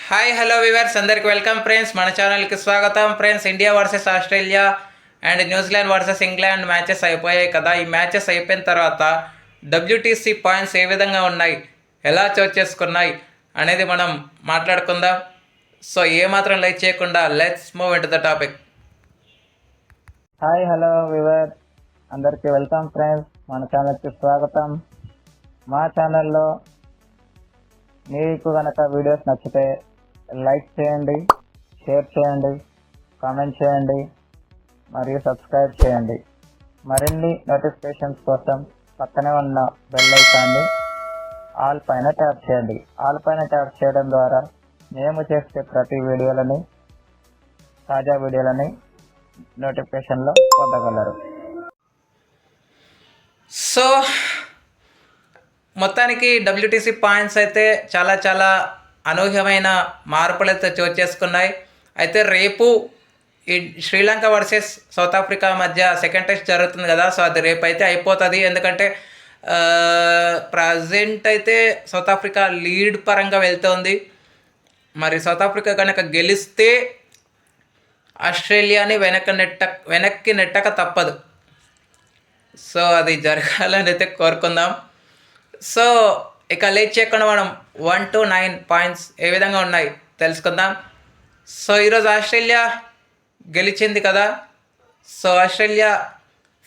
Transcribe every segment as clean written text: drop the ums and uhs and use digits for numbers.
Hi hello viewers అందరికి welcome friends. మన ఛానల్కి స్వాగతం friends. India versus Australia and New Zealand versus England matches అయిపోయాయి కదా. ఈ మ్యాచెస్ అయిపోయిన తర్వాత డబ్ల్యూటీసీ పాయింట్స్ ఏ విధంగా ఉన్నాయి, ఎలా చోటు చేసుకున్నాయి అనేది మనం మాట్లాడుకుందాం. సో ఏమాత్రం లైక్ చేయకుండా let's move into the topic. Hi hello we were అందరికీ వెల్కమ్ ఫ్రెండ్స్. మన ఛానల్కి స్వాగతం. మా ఛానల్లో మీకు కనుక వీడియోస్ నచ్చితే లైక్ చేయండి, షేర్ చేయండి, కామెంట్ చేయండి మరియు సబ్స్క్రైబ్ చేయండి. మరిన్ని నోటిఫికేషన్స్ కోసం పక్కనే ఉన్న బెల్ ఐకాన్ని ఆల్ పైన ట్యాప్ చేయండి. ఆల్ పైన ట్యాప్ చేయడం ద్వారా మేము చేసే ప్రతి వీడియోలని, తాజా వీడియోలని నోటిఫికేషన్లో పొందగలరు. సో మొత్తానికి డబ్ల్యూటీసీ పాయింట్స్ అయితే చాలా అనూహ్యమైన మార్పులు అయితే చోటు చేసుకున్నాయి. అయితే రేపు ఈ శ్రీలంక వర్సెస్ సౌత్ ఆఫ్రికా మధ్య సెకండ్ టెస్ట్ జరుగుతుంది కదా. సో అది రేపు అయితే అయిపోతుంది. ఎందుకంటే ప్రజెంట్ అయితే సౌత్ ఆఫ్రికా లీడ్ పరంగా వెళ్తోంది. మరి సౌత్ ఆఫ్రికా కనుక గెలిస్తే ఆస్ట్రేలియాని వెనక్కి నెట్టక తప్పదు. సో అది జరగాలని అయితే కోరుకుందాం. సో ఇక లేట్ చేయకుండా మనం 1 to 9 పాయింట్స్ ఏ విధంగా ఉన్నాయి తెలుసుకుందాం. సో ఈరోజు ఆస్ట్రేలియా గెలిచింది కదా. సో ఆస్ట్రేలియా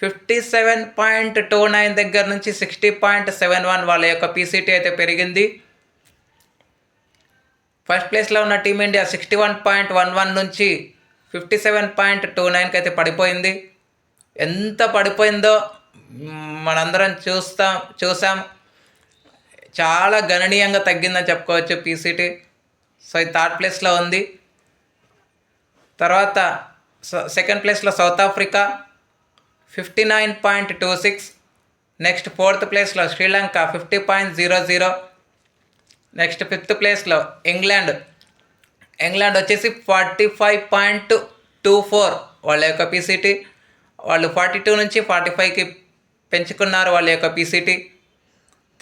57.29 దగ్గర నుంచి 60.71 వాళ్ళ యొక్క పీసీటీ అయితే పెరిగింది. ఫస్ట్ ప్లేస్లో ఉన్న టీమిండియా 61.11 నుంచి 57.29కి అయితే పడిపోయింది. ఎంత పడిపోయిందో మనందరం చూసాం. చాలా గణనీయంగా తగ్గిందని చెప్పుకోవచ్చు పీసీటీ. సో ఇది థర్డ్ ప్లేస్లో ఉంది. తర్వాత సెకండ్ ప్లేస్లో సౌత్ ఆఫ్రికా 59.26. నెక్స్ట్ ఫోర్త్ ప్లేస్లో శ్రీలంక 50.00. నెక్స్ట్ ఫిఫ్త్ ప్లేస్లో ఇంగ్లాండ్ వచ్చేసి 45.24 వాళ్ళ యొక్క పీసీటీ. వాళ్ళు 42 నుంచి 45కి పెంచుకున్నారు వాళ్ళ యొక్క పీసీటీ.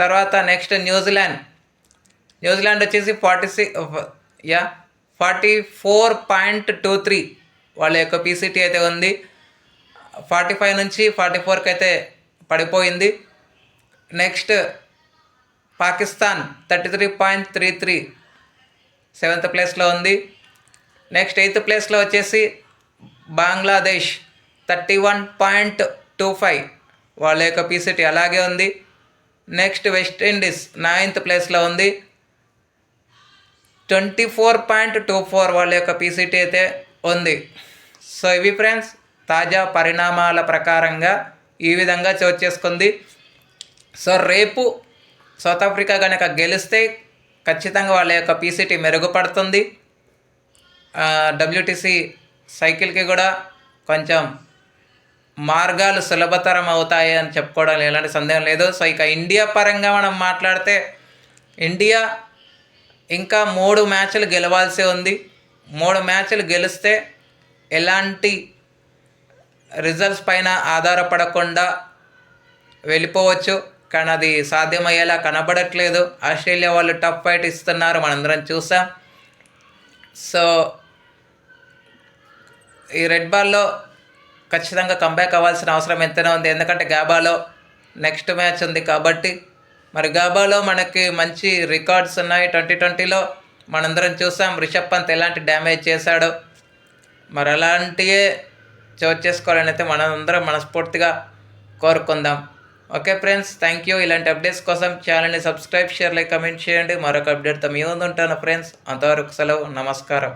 తర్వాత నెక్స్ట్ న్యూజిలాండ్ వచ్చేసి 44.23 వాళ్ళ యొక్క పీసీటీ అయితే ఉంది. 45 నుంచి 44కి అయితే పడిపోయింది. నెక్స్ట్ పాకిస్తాన్ 33.33 సెవెంత్ ప్లేస్లో ఉంది. నెక్స్ట్ ఎయిత్ ప్లేస్లో వచ్చేసి బంగ్లాదేశ్ 31.25 వాళ్ళ యొక్క పీసీటీ అలాగే ఉంది. నెక్స్ట్ వెస్టిండీస్ 9th ప్లేస్లో ఉంది, 24.24 వాళ్ళ యొక్క పీసీటీ అయితే ఉంది. సో ఇవి ఫ్రెండ్స్ తాజా పరిణామాల ప్రకారంగా ఈ విధంగా చోటు చేసుకుంది. సో రేపు సౌత్ ఆఫ్రికా కనుక గెలిస్తే ఖచ్చితంగా వాళ్ళ యొక్క పీసీటీ మెరుగుపడుతుంది. డబ్ల్యూటీసీ సైకిల్కి కూడా కొంచెం మార్గాలు సులభతరం అవుతాయి అని చెప్పుకోవడం ఎలాంటి సందేహం లేదు. సో ఇక ఇండియా పరంగా మనం మాట్లాడితే ఇండియా ఇంకా 3 మ్యాచ్లు గెలవాల్సి ఉంది. 3 మ్యాచ్లు గెలిస్తే ఎలాంటి రిజల్ట్స్ పైన ఆధారపడకుండా వెళ్ళిపోవచ్చు. కానీ అది సాధ్యమయ్యేలా కనబడట్లేదు. ఆస్ట్రేలియా వాళ్ళు టఫ్ ఫైట్ ఇస్తున్నారు, మనందరం చూసాం. సో ఈ రెడ్ బాల్లో ఖచ్చితంగా కంబ్యాక్ అవ్వాల్సిన అవసరం ఎంతైనా ఉంది. ఎందుకంటే గాబాలో నెక్స్ట్ మ్యాచ్ ఉంది కాబట్టి. మరి గాబాలో మనకి మంచి రికార్డ్స్ ఉన్నాయి. 2020లో మనందరం చూసాం రిషబ్ పంత్ ఎలాంటి డ్యామేజ్ చేశాడో. మరి అలాంటివే చోటు చేసుకోవాలని అయితే మనందరం మనస్ఫూర్తిగా కోరుకుందాం. Okay friends, thank you. ఇలాంటి అప్డేట్స్ కోసం ఛానల్ని సబ్స్క్రైబ్, షేర్, లైక్, కమెంట్ చేయండి. మరొక అప్డేట్తో మీ ముందు ఉంటాను ఫ్రెండ్స్. అంతవరకు సెలవు, నమస్కారం.